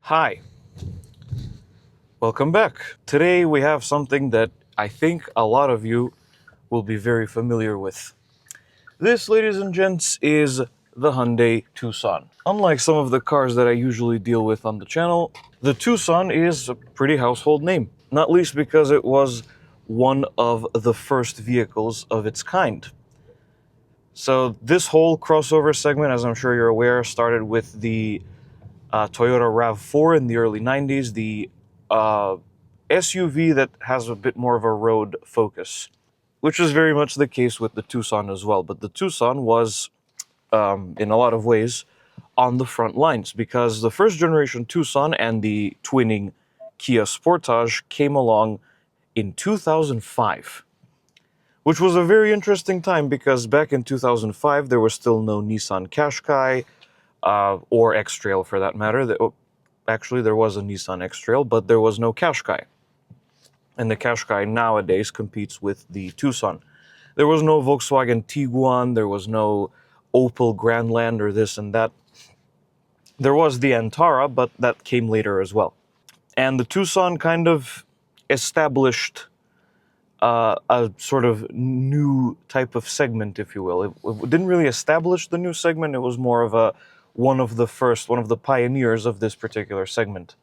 Hi, welcome back. Today we have something that I think a lot of you will be very familiar with. This, ladies and gents, is the Hyundai Tucson. Unlike some of the cars that I usually deal with on the channel, the Tucson is a pretty household name, not least because it was one of the first vehicles of its kind. So this whole crossover segment, as I'm sure you're aware, started with the Toyota RAV4 in the early 90s, the SUV that has a bit more of a road focus, which is very much the case with the Tucson as well. But the Tucson was, in a lot of ways, on the front lines because the first generation Tucson and the twinning Kia Sportage came along in 2005, which was a very interesting time because back in 2005 there was still no Nissan Qashqai, or X-Trail for that matter. Actually, there was a Nissan X-Trail, but there was no Qashqai. And the Qashqai nowadays competes with the Tucson. There was no Volkswagen Tiguan, there was no Opel Grandland or this and that. There was the Antara, but that came later as well. And the Tucson kind of established a sort of new type of segment, if you will. It didn't really establish the new segment, it was more of one of the pioneers of this particular segment.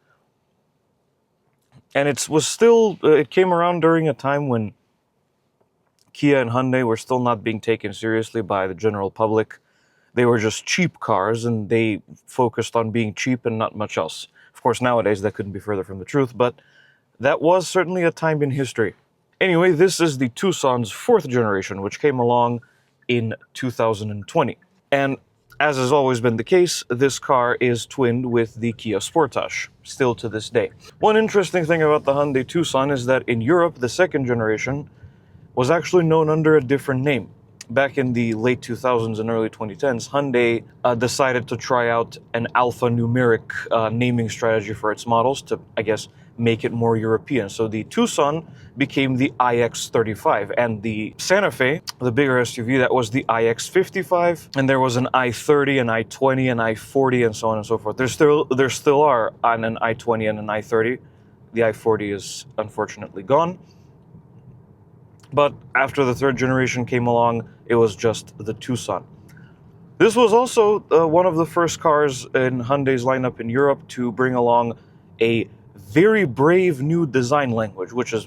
And it came around during a time when Kia and Hyundai were still not being taken seriously by the general public. They were just cheap cars, and they focused on being cheap and not much else. Of course, nowadays that couldn't be further from the truth, but that was certainly a time in history. Anyway, this is the Tucson's fourth generation, which came along in 2020. And as has always been the case, this car is twinned with the Kia Sportage, still to this day. One interesting thing about the Hyundai Tucson is that in Europe, the second generation was actually known under a different name. Back in the late 2000s and early 2010s, Hyundai decided to try out an alphanumeric naming strategy for its models to, I guess, make it more European. So the Tucson became the iX35, and the Santa Fe, the bigger SUV, that was the iX55, and there was an i30, an i20, an i40, and so on and so forth. There still are an i20 and an i30. The i40 is unfortunately gone. But after the third generation came along, it was just the Tucson. This was also one of the first cars in Hyundai's lineup in Europe to bring along a very brave new design language, which is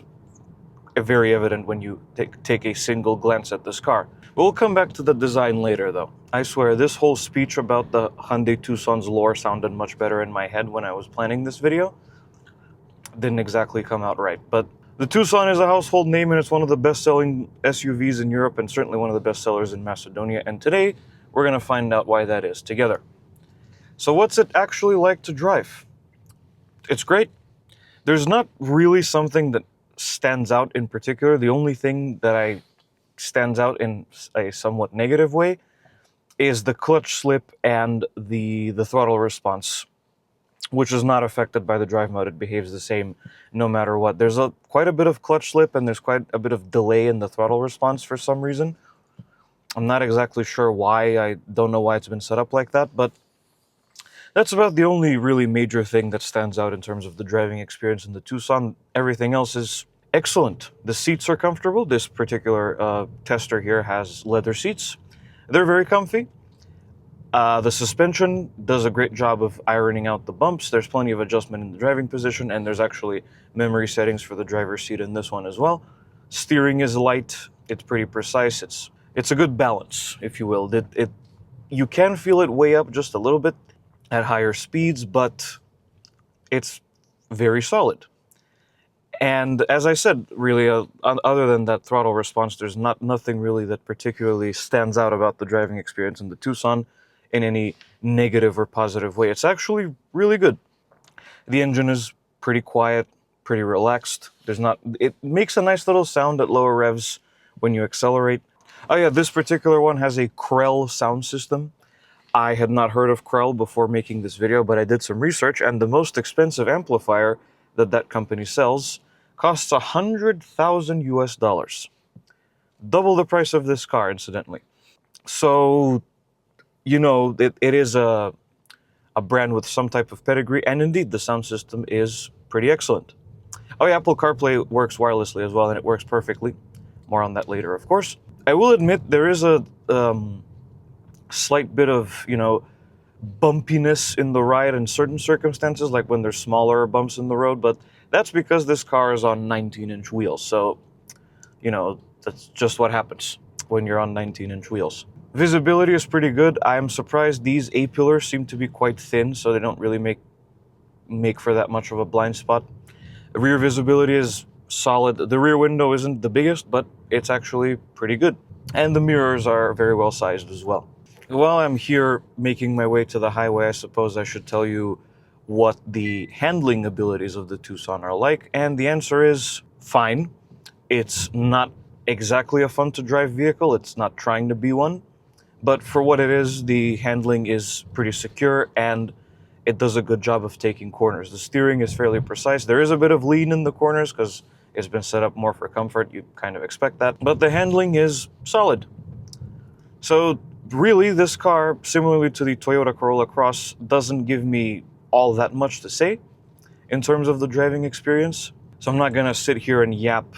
very evident when you take a single glance at this car. We'll come back to the design later, though. I swear, this whole speech about the Hyundai Tucson's lore sounded much better in my head when I was planning this video. Didn't exactly come out right, but the Tucson is a household name, and it's one of the best-selling SUVs in Europe, and certainly one of the best sellers in Macedonia, and today we're going to find out why that is together. So what's it actually like to drive? It's great. There's not really something that stands out in particular. The only thing that stands out in a somewhat negative way is the clutch slip and the throttle response, which is not affected by the drive mode. It behaves the same no matter what. There's quite a bit of clutch slip, and there's quite a bit of delay in the throttle response for some reason. I'm not exactly sure why. I don't know why it's been set up like that, but that's about the only really major thing that stands out in terms of the driving experience in the Tucson. Everything else is excellent. The seats are comfortable. This particular tester here has leather seats. They're very comfy. The suspension does a great job of ironing out the bumps. There's plenty of adjustment in the driving position, and there's actually memory settings for the driver's seat in this one as well. Steering is light. It's pretty precise. It's a good balance, if you will. You can feel it way up just a little bit at higher speeds, but it's very solid. And as I said, really, other than that throttle response, there's nothing really that particularly stands out about the driving experience in the Tucson in any negative or positive way. It's actually really good. The engine is pretty quiet, pretty relaxed. It makes a nice little sound at lower revs when you accelerate. Oh yeah, this particular one has a Krell sound system. I had not heard of Krell before making this video, but I did some research, and the most expensive amplifier that company sells costs $100,000 US. Double the price of this car, incidentally. So, you know, it is a a brand with some type of pedigree, and indeed the sound system is pretty excellent. Oh yeah, Apple CarPlay works wirelessly as well, and it works perfectly. More on that later, of course. I will admit there is a slight bit of, bumpiness in the ride in certain circumstances, like when there's smaller bumps in the road, but that's because this car is on 19-inch wheels, so, that's just what happens when you're on 19-inch wheels. Visibility is pretty good. I'm surprised these A-pillars seem to be quite thin, so they don't really make for that much of a blind spot. Rear visibility is solid. The rear window isn't the biggest, but it's actually pretty good. And the mirrors are very well sized as well. While I'm here making my way to the highway, I suppose I should tell you what the handling abilities of the Tucson are like, and the answer is fine. It's not exactly a fun to drive vehicle. It's not trying to be one, but for what it is, the handling is pretty secure and it does a good job of taking corners. The steering is fairly precise. There is a bit of lean in the corners because it's been set up more for comfort. You kind of expect that, but the handling is solid. So really, this car, similarly to the Toyota Corolla Cross, doesn't give me all that much to say in terms of the driving experience. So I'm not gonna sit here and yap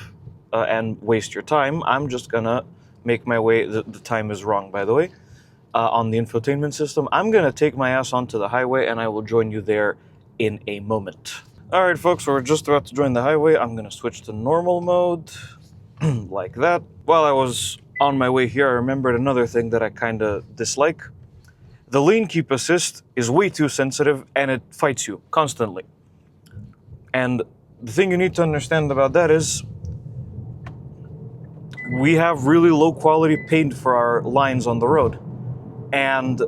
and waste your time. I'm just gonna make my way. The time is wrong, by the way. On the infotainment system, I'm gonna take my ass onto the highway and I will join you there in a moment. All right, folks, we're just about to join the highway. I'm gonna switch to normal mode, like that. While I was on my way here, I remembered another thing that I kind of dislike. The lane keep assist is way too sensitive and it fights you constantly. And the thing you need to understand about that is we have really low quality paint for our lines on the road. And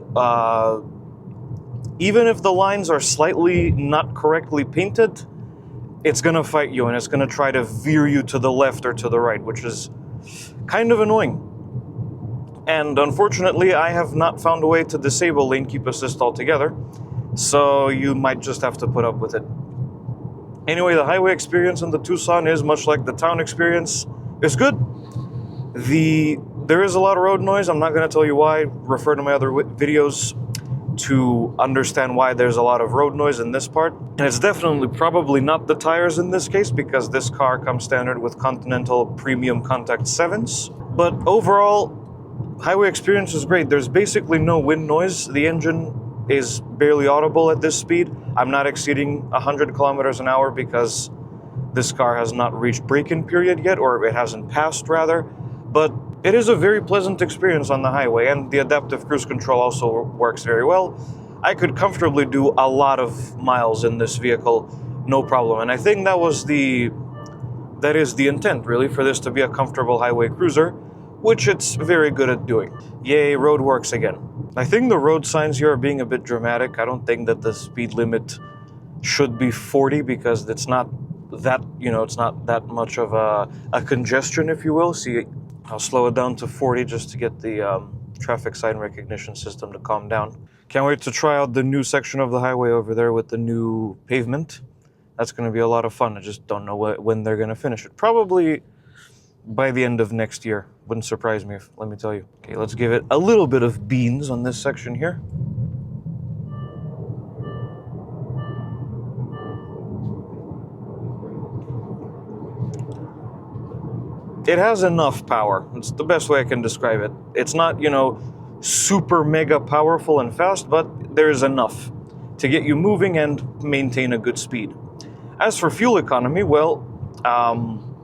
even if the lines are slightly not correctly painted, it's gonna fight you and it's gonna try to veer you to the left or to the right, which is kind of annoying. And unfortunately, I have not found a way to disable lane keep assist altogether, so you might just have to put up with it. Anyway, the highway experience in the Tucson is much like the town experience. It's good. There is a lot of road noise. I'm not going to tell you why. Refer to my other videos to understand why there's a lot of road noise in this part. And it's definitely probably not the tires in this case, because this car comes standard with Continental Premium Contact 7s. But overall, highway experience is great. There's basically no wind noise. The engine is barely audible at this speed. I'm not exceeding 100 kilometers an hour because this car has not reached break-in period yet, or it hasn't passed rather. But it is a very pleasant experience on the highway, and the adaptive cruise control also works very well. I could comfortably do a lot of miles in this vehicle, no problem. And I think that is the intent, really, for this to be a comfortable highway cruiser, which it's very good at doing. Yay, road works again. I think the road signs here are being a bit dramatic. I don't think that the speed limit should be 40 because it's not that, it's not that much of a congestion, if you will. See, I'll slow it down to 40 just to get the traffic sign recognition system to calm down. Can't wait to try out the new section of the highway over there with the new pavement. That's going to be a lot of fun. I just don't know when they're going to finish it. Probably by the end of next year. Wouldn't surprise me, let me tell you. Okay, let's give it a little bit of beans on this section here. It has enough power. It's the best way I can describe it. It's not, super mega powerful and fast, but there's enough to get you moving and maintain a good speed. As for fuel economy, well,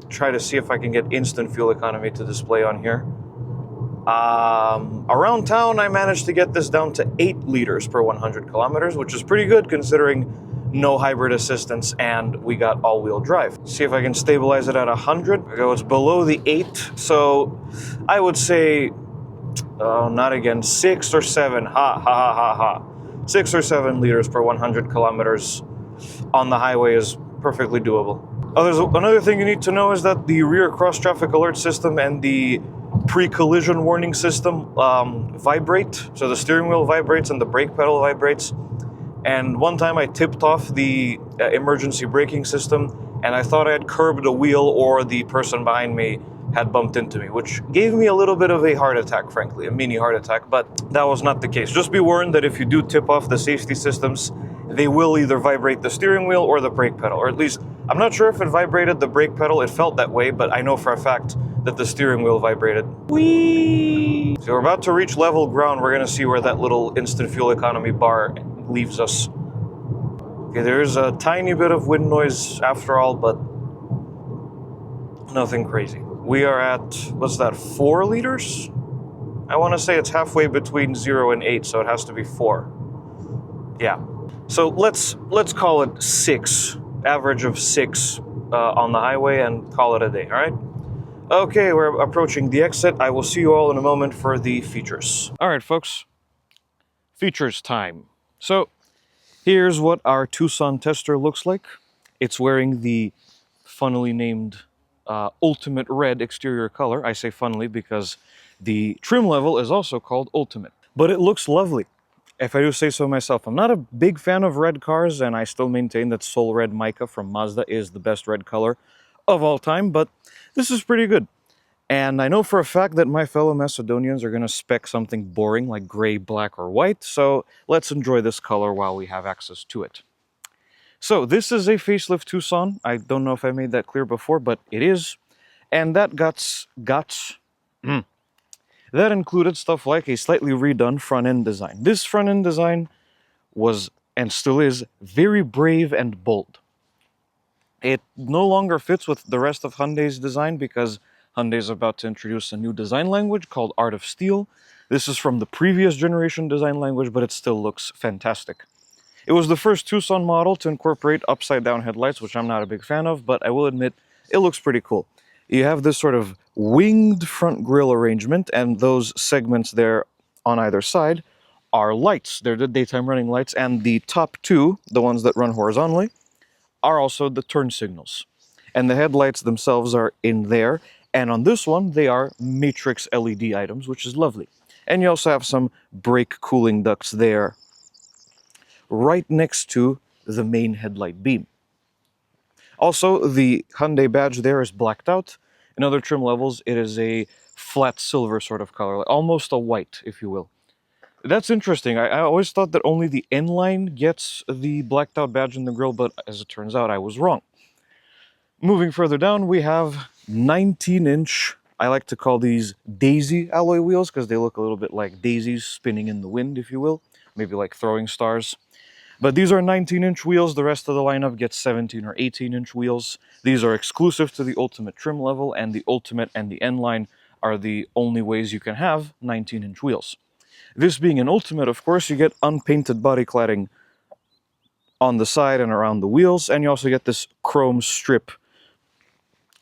try to see if I can get instant fuel economy to display on here. Around town, I managed to get this down to 8 liters per 100 kilometers, which is pretty good considering no hybrid assistance and we got all-wheel drive. See if I can stabilize it at 100. It's below the 8, so I would say, not again, 6 or 7, 6 or 7 liters per 100 kilometers on the highway is perfectly doable. Oh, there's another thing you need to know is that the rear cross-traffic alert system and the pre-collision warning system vibrate. So the steering wheel vibrates and the brake pedal vibrates. And one time I tipped off the emergency braking system and I thought I had curbed a wheel or the person behind me had bumped into me, which gave me a little bit of a heart attack, frankly, a mini heart attack, but that was not the case. Just be warned that if you do tip off the safety systems, they will either vibrate the steering wheel or the brake pedal, or at least, I'm not sure if it vibrated the brake pedal, it felt that way, but I know for a fact that the steering wheel vibrated. Whee! So we're about to reach level ground. We're gonna see where that little instant fuel economy bar leaves us. Okay, there's a tiny bit of wind noise after all, but nothing crazy. We are at, what's that, 4 liters? I want to say it's halfway between 0 and 8, so it has to be 4. Yeah. So let's call it 6, average of 6 on the highway, and call it a day, all right? Okay, we're approaching the exit. I will see you all in a moment for the features. All right, folks. Features time. So here's what our Tucson tester looks like. It's wearing the funnily named Ultimate Red exterior color. I say funnily because the trim level is also called Ultimate. But it looks lovely, if I do say so myself. I'm not a big fan of red cars, and I still maintain that Soul Red Mica from Mazda is the best red color of all time, but this is pretty good. And I know for a fact that my fellow Macedonians are going to spec something boring like gray, black, or white, so let's enjoy this color while we have access to it. So this is a facelift Tucson. I don't know if I made that clear before, but it is. And that that included stuff like a slightly redone front-end design. This front-end design was, and still is, very brave and bold. It no longer fits with the rest of Hyundai's design because Hyundai is about to introduce a new design language called Art of Steel. This is from the previous generation design language, but it still looks fantastic. It was the first Tucson model to incorporate upside-down headlights, which I'm not a big fan of, but I will admit it looks pretty cool. You have this sort of winged front grille arrangement, and those segments there on either side are lights. They're the daytime running lights, and the top two, the ones that run horizontally, are also the turn signals. And the headlights themselves are in there, and on this one, they are matrix LED items, which is lovely. And you also have some brake cooling ducts there, right next to the main headlight beam. Also, the Hyundai badge there is blacked out. In other trim levels, it is a flat silver sort of color, almost a white, if you will. That's interesting. I always thought that only the N-Line gets the blacked out badge in the grille, but as it turns out, I was wrong. Moving further down, we have 19-inch, I like to call these daisy alloy wheels because they look a little bit like daisies spinning in the wind, if you will. Maybe like throwing stars. But these are 19-inch wheels. The rest of the lineup gets 17 or 18-inch wheels. These are exclusive to the Ultimate trim level, and the Ultimate and the N-Line are the only ways you can have 19-inch wheels. This being an Ultimate, of course, you get unpainted body cladding on the side and around the wheels, and you also get this chrome strip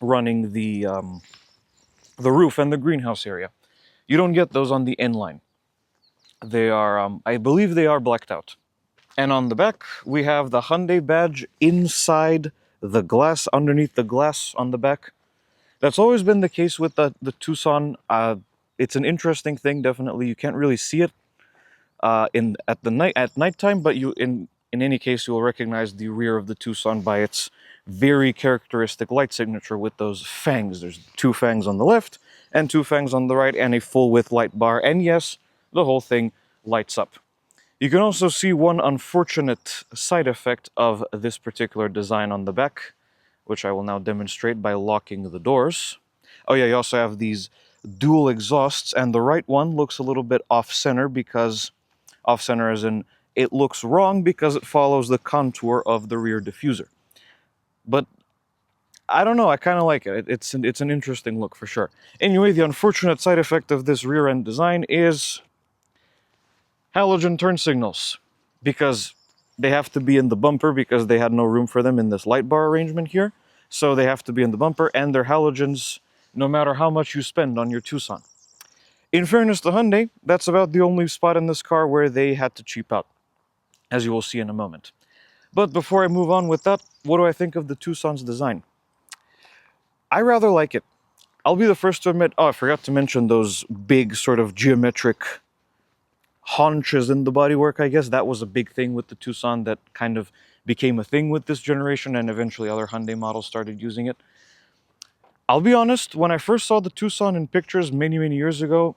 running the roof and the greenhouse area. You don't get those on the N-Line. They are, I believe they are blacked out. And on the back, we have the Hyundai badge inside the glass, underneath the glass on the back. That's always been the case with the Tucson. It's an interesting thing, definitely. You can't really see it at nighttime, but in any case, you will recognize the rear of the Tucson by its very characteristic light signature with those fangs. There's 2 fangs on the left and 2 fangs on the right, and a full-width light bar. And yes, the whole thing lights up. You can also see one unfortunate side effect of this particular design on the back, which I will now demonstrate by locking the doors. Oh yeah, you also have these dual exhausts, and the right one looks a little bit off-center because, off-center as in, it looks wrong because it follows the contour of the rear diffuser. But I don't know, I kind of like it. It's an interesting look for sure. Anyway, the unfortunate side effect of this rear-end design is halogen turn signals, because they have to be in the bumper because they had no room for them in this light bar arrangement here. So they have to be in the bumper, and they're halogens no matter how much you spend on your Tucson. In fairness to Hyundai, that's about the only spot in this car where they had to cheap out, as you will see in a moment. But before I move on with that, what do I think of the Tucson's design? I rather like it. I'll be the first to admit, oh, I forgot to mention those big sort of geometric haunches in the bodywork, I guess. That was a big thing with the Tucson that kind of became a thing with this generation, and eventually other Hyundai models started using it. I'll be honest, when I first saw the Tucson in pictures many, many years ago,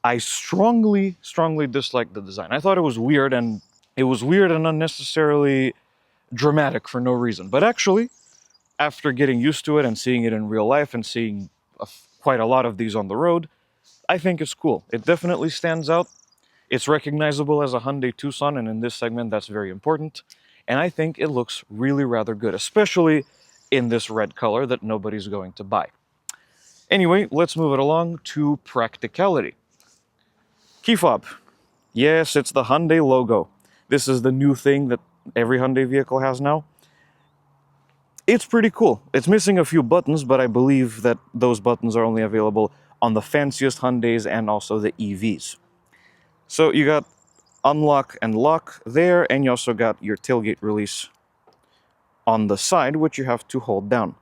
I strongly, strongly disliked the design. I thought it was weird and unnecessarily dramatic for no reason. But actually, after getting used to it and seeing it in real life and seeing quite a lot of these on the road, I think it's cool. It definitely stands out. It's recognizable as a Hyundai Tucson, and in this segment, that's very important. And I think it looks really rather good, especially in this red color that nobody's going to buy. Anyway, let's move it along to practicality. Key fob. Yes, it's the Hyundai logo. This is the new thing that every Hyundai vehicle has now. It's pretty cool. It's missing a few buttons, but I believe that those buttons are only available on the fanciest Hyundais and also the EVs. So you got unlock and lock there, and you also got your tailgate release on the side, which you have to hold down.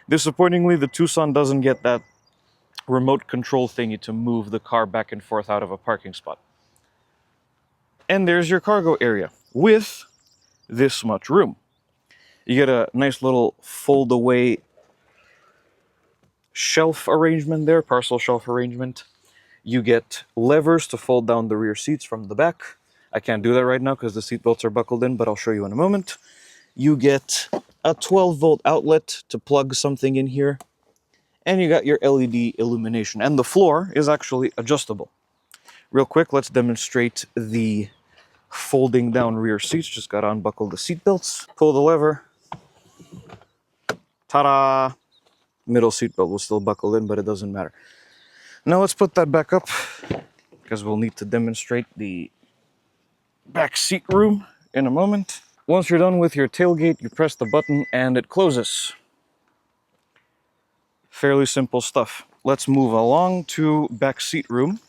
Disappointingly, the Tucson doesn't get that remote control thingy to move the car back and forth out of a parking spot. And there's your cargo area with this much room. You get a nice little fold-away shelf arrangement there, parcel shelf arrangement. You get levers to fold down the rear seats from the back. I can't do that right now because the seat belts are buckled in, but I'll show you in a moment. You get a 12-volt outlet to plug something in here. And you got your LED illumination. And the floor is actually adjustable. Real quick, let's demonstrate the folding down rear seats. Just got to unbuckle the seat belts. Pull the lever. Ta-da! Middle seat belt will still buckle in, but it doesn't matter. Now let's put that back up, because we'll need to demonstrate the back seat room in a moment. Once you're done with your tailgate, you press the button and it closes. Fairly simple stuff. Let's move along to back seat room.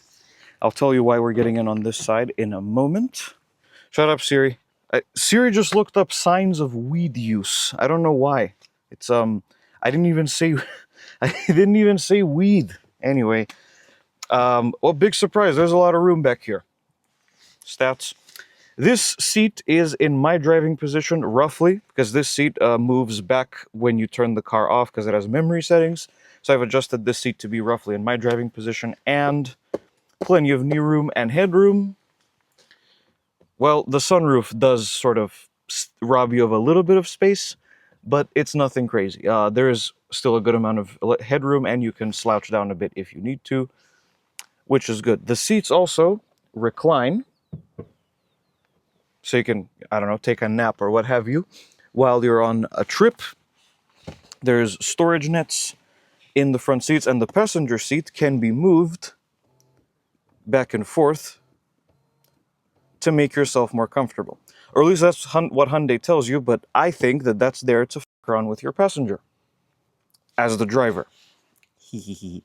I'll tell you why we're getting in on this side in a moment. Shut up, Siri. Siri just looked up signs of weed use. I don't know why. It's I didn't even say I didn't even say weed. Anyway, well, big surprise. There's a lot of room back here. Stats. This seat is in my driving position, roughly, because this seat moves back when you turn the car off because it has memory settings. So I've adjusted this seat to be roughly in my driving position, and plenty of knee room and headroom. Well, the sunroof does sort of rob you of a little bit of space, but it's nothing crazy. There is still a good amount of headroom, and you can slouch down a bit if you need to, which is good. The seats also recline, so you can, I don't know, take a nap or what have you while you're on a trip. There's storage nets in the front seats, and the passenger seat can be moved back and forth to make yourself more comfortable. Or at least that's what Hyundai tells you, but I think that that's there to f around with your passenger as the driver. You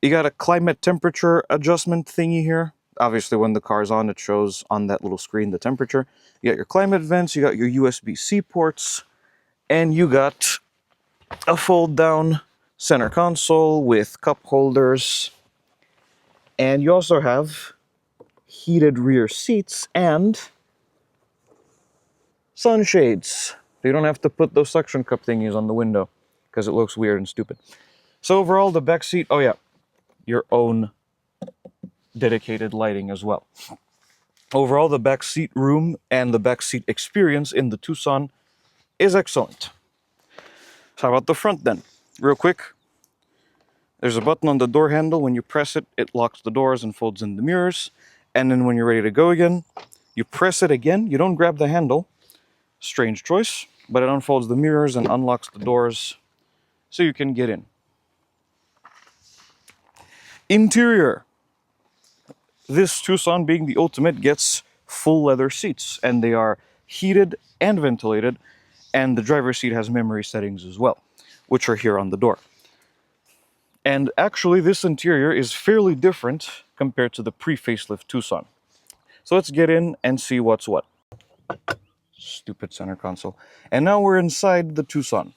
got a climate temperature adjustment thingy here. Obviously, when the car's on, it shows on that little screen the temperature. You got your climate vents, you got your USB-C ports, and you got a fold-down center console with cup holders. And you also have heated rear seats and sunshades. You don't have to put those suction cup thingies on the window because it looks weird and stupid. So overall, the back seat, oh yeah, your own dedicated lighting as well. Overall, the back seat room and the back seat experience in the Tucson is excellent. So how about the front then? Real quick, there's a button on the door handle. When you press it, it locks the doors and folds in the mirrors. And then when you're ready to go again, you press it again. You don't grab the handle. Strange choice, but it unfolds the mirrors and unlocks the doors so you can get in. Interior. This Tucson, being the ultimate, gets full leather seats, and they are heated and ventilated, and the driver's seat has memory settings as well, which are here on the door. And actually, this interior is fairly different compared to the pre-facelift Tucson. So let's get in and see what's what. Stupid center console. And now we're inside the Tucson.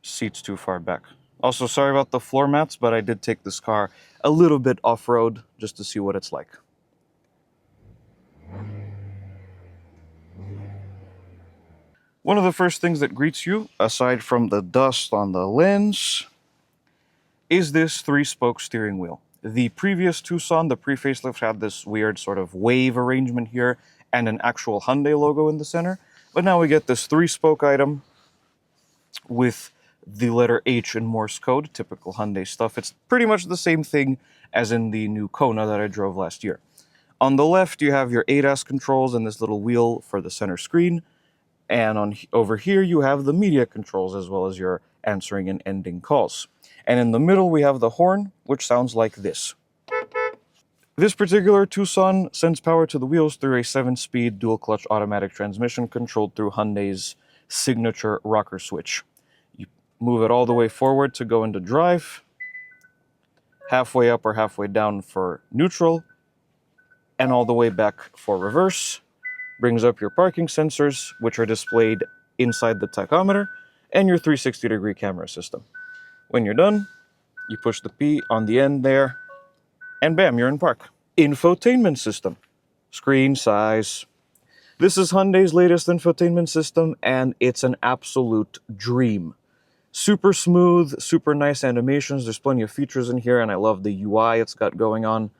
Seats too far back. Also, sorry about the floor mats, but I did take this car a little bit off-road just to see what it's like. One of the first things that greets you, aside from the dust on the lens, is this 3-spoke steering wheel. The previous Tucson, the pre-facelift, had this weird sort of wave arrangement here and an actual Hyundai logo in the center. But now we get this 3-spoke item with the letter H in Morse code, typical Hyundai stuff. It's pretty much the same thing as in the new Kona that I drove last year. On the left, you have your ADAS controls and this little wheel for the center screen. And over here, you have the media controls as well as your answering and ending calls. And in the middle, we have the horn, which sounds like this. This particular Tucson sends power to the wheels through a 7-speed dual-clutch automatic transmission controlled through Hyundai's signature rocker switch. You move it all the way forward to go into drive, halfway up or halfway down for neutral, and all the way back for reverse. Brings up your parking sensors, which are displayed inside the tachometer, and your 360-degree camera system. When you're done, you push the P on the end there, and bam, you're in park. Infotainment system. Screen size. This is Hyundai's latest infotainment system, and it's an absolute dream. Super smooth, super nice animations. There's plenty of features in here, and I love the UI it's got going on.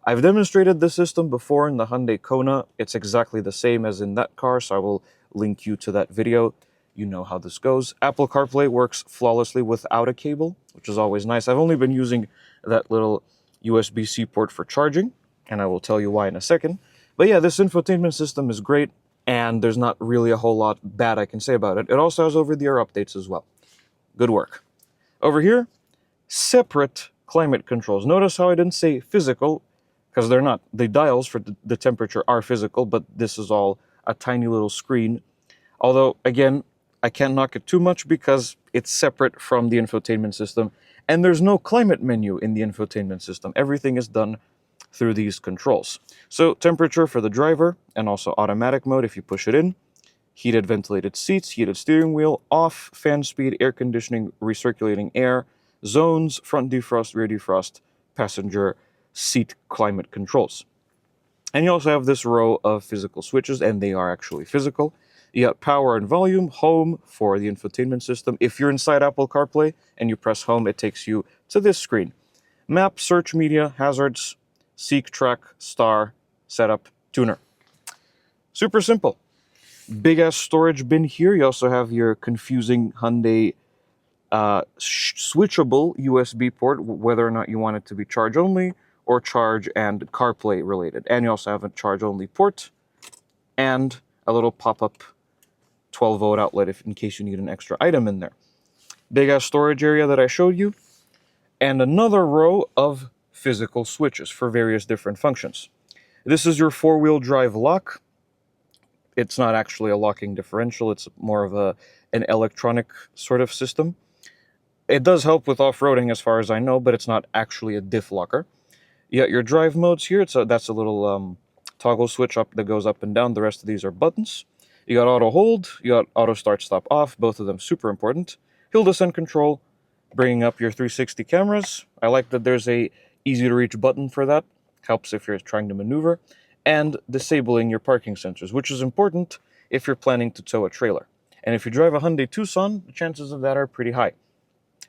I've demonstrated the system before in the Hyundai Kona. It's exactly the same as in that car, so I will link you to that video. You know how this goes. Apple CarPlay works flawlessly without a cable, which is always nice. I've only been using that little USB-C port for charging, and I will tell you why in a second. But yeah, this infotainment system is great, and there's not really a whole lot bad I can say about it. It also has over-the-air updates as well. Good work. Over here, separate climate controls. Notice how I didn't say physical, because they're not. The dials for the temperature are physical, but this is all a tiny little screen. Although, again, I can't knock it too much because it's separate from the infotainment system, and there's no climate menu in the infotainment system. Everything is done through these controls. So temperature for the driver, and also automatic mode if you push it in. Heated ventilated seats, heated steering wheel, off, fan speed, air conditioning, recirculating air, zones, front defrost, rear defrost, passenger seat climate controls. And you also have this row of physical switches, and they are actually physical. You got power and volume, home for the infotainment system. If you're inside Apple CarPlay and you press home, it takes you to this screen. Map, search media, hazards, seek, track, star, setup, tuner. Super simple. Big ass storage bin here. You also have your confusing Hyundai switchable USB port, whether or not you want it to be charge only or charge and CarPlay related. And you also have a charge only port and a little pop-up 12-volt outlet in case you need an extra item in there. Big ass storage area that I showed you, and another row of physical switches for various different functions. This is your 4-wheel drive lock. It's not actually a locking differential, it's more of an electronic sort of system. It does help with off-roading as far as I know, but it's not actually a diff locker. You got your drive modes here, that's a little toggle switch up that goes up and down. The rest of these are buttons. You got auto hold, you got auto start stop off, both of them super important. Hill descent control, bringing up your 360 cameras. I like that there's a easy to reach button for that. Helps if you're trying to maneuver. And disabling your parking sensors, which is important if you're planning to tow a trailer. And if you drive a Hyundai Tucson, the chances of that are pretty high.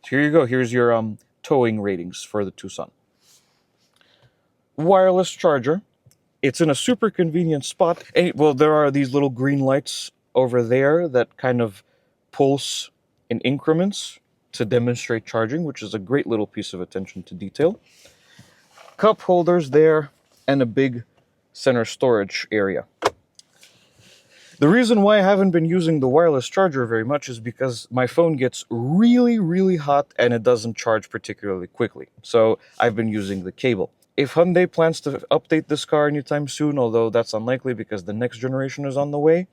So here you go. Here's your towing ratings for the Tucson. Wireless charger. It's in a super convenient spot. Well, there are these little green lights over there that kind of pulse in increments to demonstrate charging, which is a great little piece of attention to detail. Cup holders there, and a big center storage area. The reason why I haven't been using the wireless charger very much is because my phone gets really, really hot and it doesn't charge particularly quickly. So I've been using the cable. If Hyundai plans to update this car anytime soon, although that's unlikely because the next generation is on the way,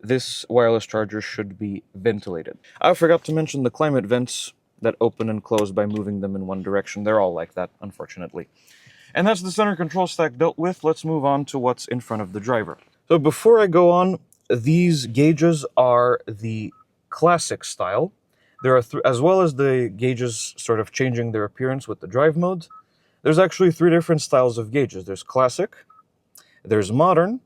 this wireless charger should be ventilated. I forgot to mention the climate vents that open and close by moving them in one direction. They're all like that, unfortunately. And that's the center control stack dealt with. Let's move on to what's in front of the driver. So before I go on, these gauges are the classic style. There are, as well as the gauges sort of changing their appearance with the drive mode, there's actually 3 different styles of gauges. There's classic, there's modern,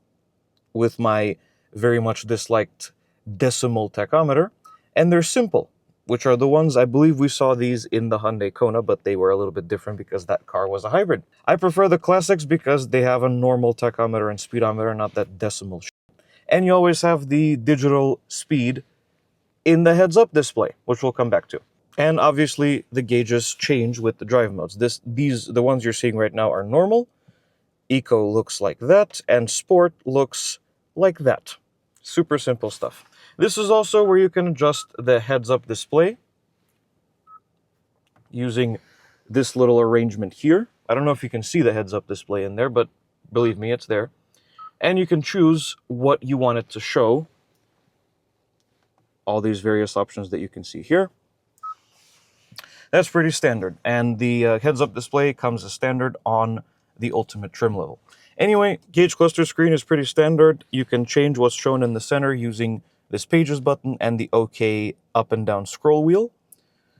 with my very much disliked decimal tachometer, and there's simple, which are the ones, I believe we saw these in the Hyundai Kona, but they were a little bit different because that car was a hybrid. I prefer the classics because they have a normal tachometer and speedometer, not that decimal shit. And you always have the digital speed in the heads-up display, which we'll come back to. And obviously the gauges change with the drive modes. The ones you're seeing right now are normal, Eco looks like that, and Sport looks like that. Super simple stuff. This is also where you can adjust the heads-up display using this little arrangement here. I don't know if you can see the heads-up display in there, but believe me, it's there. And you can choose what you want it to show. All these various options that you can see here. That's pretty standard, and the heads-up display comes as standard on the ultimate trim level. Anyway, gauge cluster screen is pretty standard. You can change what's shown in the center using this pages button and the OK up and down scroll wheel.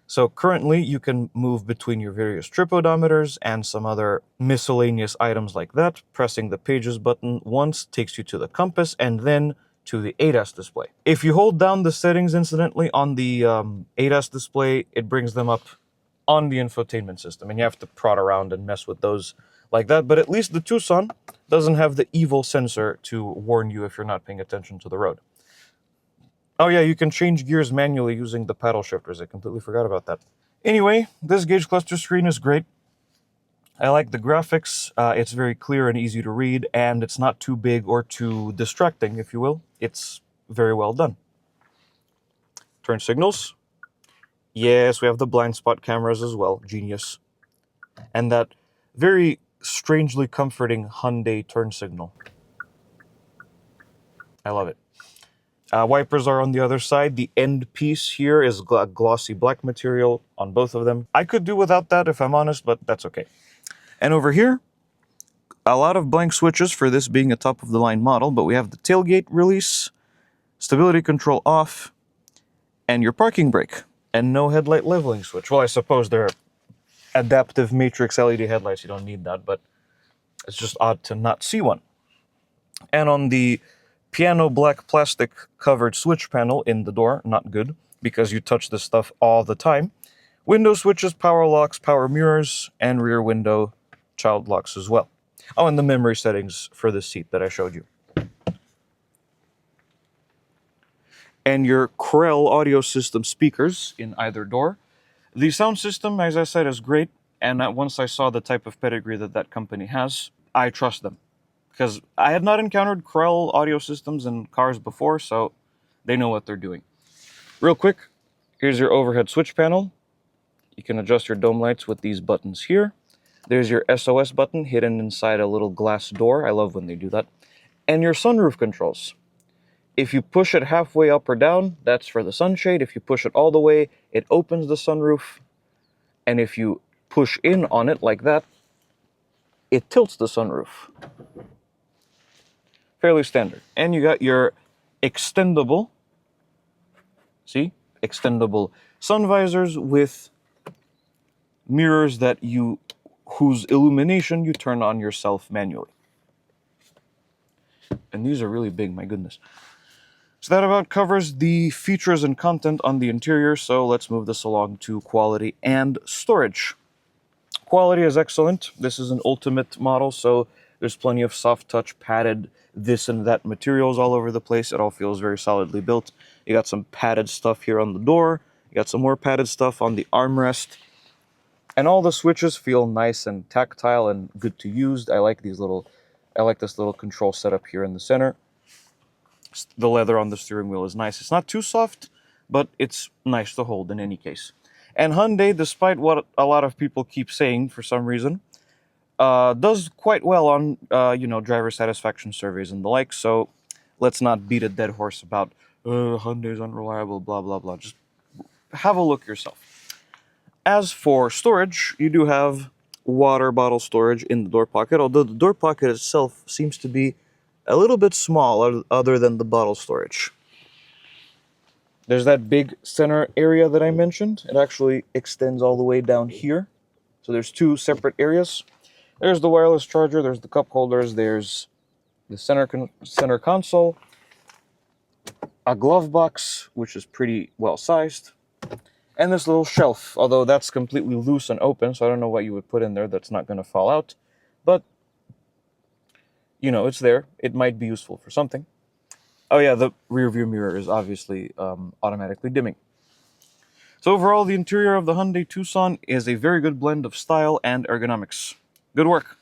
So currently you can move between your various trip odometers and some other miscellaneous items like that. Pressing the pages button once takes you to the compass and then to the ADAS display. If you hold down the settings incidentally on the ADAS display, it brings them up on the infotainment system, and you have to prod around and mess with those like that. But at least the Tucson doesn't have the evil sensor to warn you if you're not paying attention to the road. Oh yeah, you can change gears manually using the paddle shifters. I completely forgot about that. Anyway, this gauge cluster screen is great. I like the graphics. It's very clear and easy to read, and it's not too big or too distracting, if you will. It's very well done. Turn signals. Yes, we have the blind spot cameras as well. Genius. And that very strangely comforting Hyundai turn signal. I love it. Wipers are on the other side. The end piece here is glossy black material on both of them. I could do without that if I'm honest, but that's okay. And over here, a lot of blank switches for this being a top-of-the-line model, but we have the tailgate release, stability control off, and your parking brake, and no headlight leveling switch. Well, I suppose they're adaptive matrix LED headlights. You don't need that, but it's just odd to not see one. And on the piano black plastic covered switch panel in the door, not good, because you touch this stuff all the time. Window switches, power locks, power mirrors, and rear window child locks as well. Oh, and the memory settings for the seat that I showed you. And your Korrmotive audio system speakers in either door. The sound system, as I said, is great, and once I saw the type of pedigree that that company has, I trust them. Because I had not encountered Korrmotive audio systems in cars before, so they know what they're doing. Real quick, here's your overhead switch panel. You can adjust your dome lights with these buttons here. There's your SOS button hidden inside a little glass door. I love when they do that. And your sunroof controls. If you push it halfway up or down, that's for the sunshade. If you push it all the way, it opens the sunroof. And if you push in on it like that, it tilts the sunroof. Fairly standard. And you got your extendable, see? Extendable sun visors with mirrors whose illumination you turn on yourself manually. And these are really big, my goodness. So that about covers the features and content on the interior, so let's move this along to quality and storage. Quality is excellent. This is an ultimate model, so there's plenty of soft touch, padded this and that materials all over the place. It all feels very solidly built. You got some padded stuff here on the door. You got some more padded stuff on the armrest. And all the switches feel nice and tactile and good to use. I like this little control setup here in the center. The leather on the steering wheel is nice. It's not too soft, but it's nice to hold in any case. And Hyundai, despite what a lot of people keep saying for some reason, does quite well on driver satisfaction surveys and the like. So let's not beat a dead horse about Hyundai's unreliable, blah blah blah. Just have a look yourself. As for storage, you do have water bottle storage in the door pocket, although the door pocket itself seems to be a little bit small other than the bottle storage. There's that big center area that I mentioned. It actually extends all the way down here. So there's two separate areas. There's the wireless charger, there's the cup holders, there's the center console, a glove box, which is pretty well sized, and this little shelf, although that's completely loose and open, so I don't know what you would put in there that's not going to fall out. But, you know, it's there. It might be useful for something. Oh yeah, the rear view mirror is obviously automatically dimming. So overall, the interior of the Hyundai Tucson is a very good blend of style and ergonomics. Good work.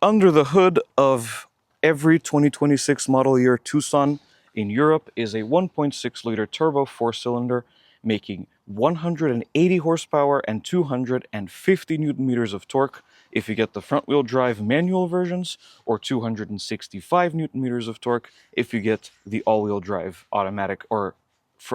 Under the hood of every 2026 model year Tucson in Europe is a 1.6-liter turbo four-cylinder making 180 horsepower and 250 newton meters of torque if you get the front-wheel drive manual versions, or 265 newton meters of torque if you get the all-wheel drive automatic or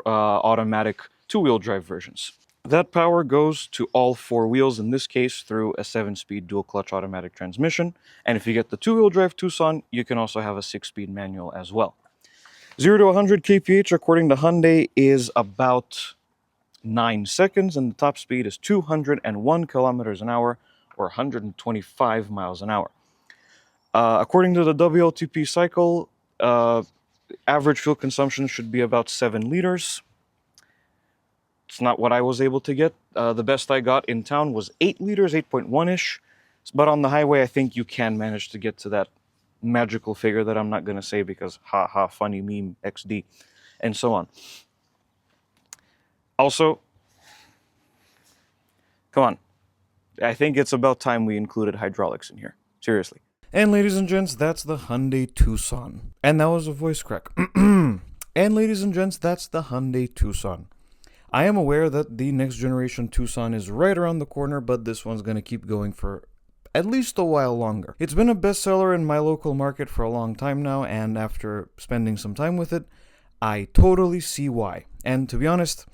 automatic two-wheel drive versions. That power goes to all four wheels, in this case through a 7-speed dual-clutch automatic transmission, and if you get the two-wheel drive Tucson, you can also have a 6-speed manual as well. 0 to 100 kph, according to Hyundai, is about 9 seconds, and the top speed is 201 kilometers an hour, or 125 miles an hour. According to the WLTP cycle, average fuel consumption should be about 7 liters. It's not what I was able to get. The best I got in town was 8 liters, 8.1-ish. But on the highway, I think you can manage to get to that magical figure that I'm not going to say because ha, funny meme, XD, and so on. Also, come on. I think it's about time we included hydraulics in here. Seriously. And ladies and gents, that's the Hyundai Tucson. And that was a voice crack. And ladies and gents, that's the Hyundai Tucson. I am aware that the next generation Tucson is right around the corner, but this one's going to keep going for at least a while longer. It's been a bestseller in my local market for a long time now, and after spending some time with it, I totally see why. And to be honest,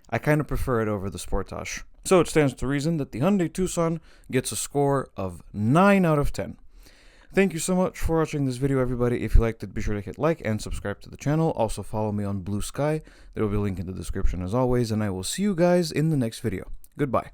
I kind of prefer it over the Sportage. So it stands to reason that the Hyundai Tucson gets a score of 9 out of 10. Thank you so much for watching this video, everybody. If you liked it, be sure to hit like and subscribe to the channel. Also follow me on Blue Sky. There will be a link in the description as always, and I will see you guys in the next video. Goodbye.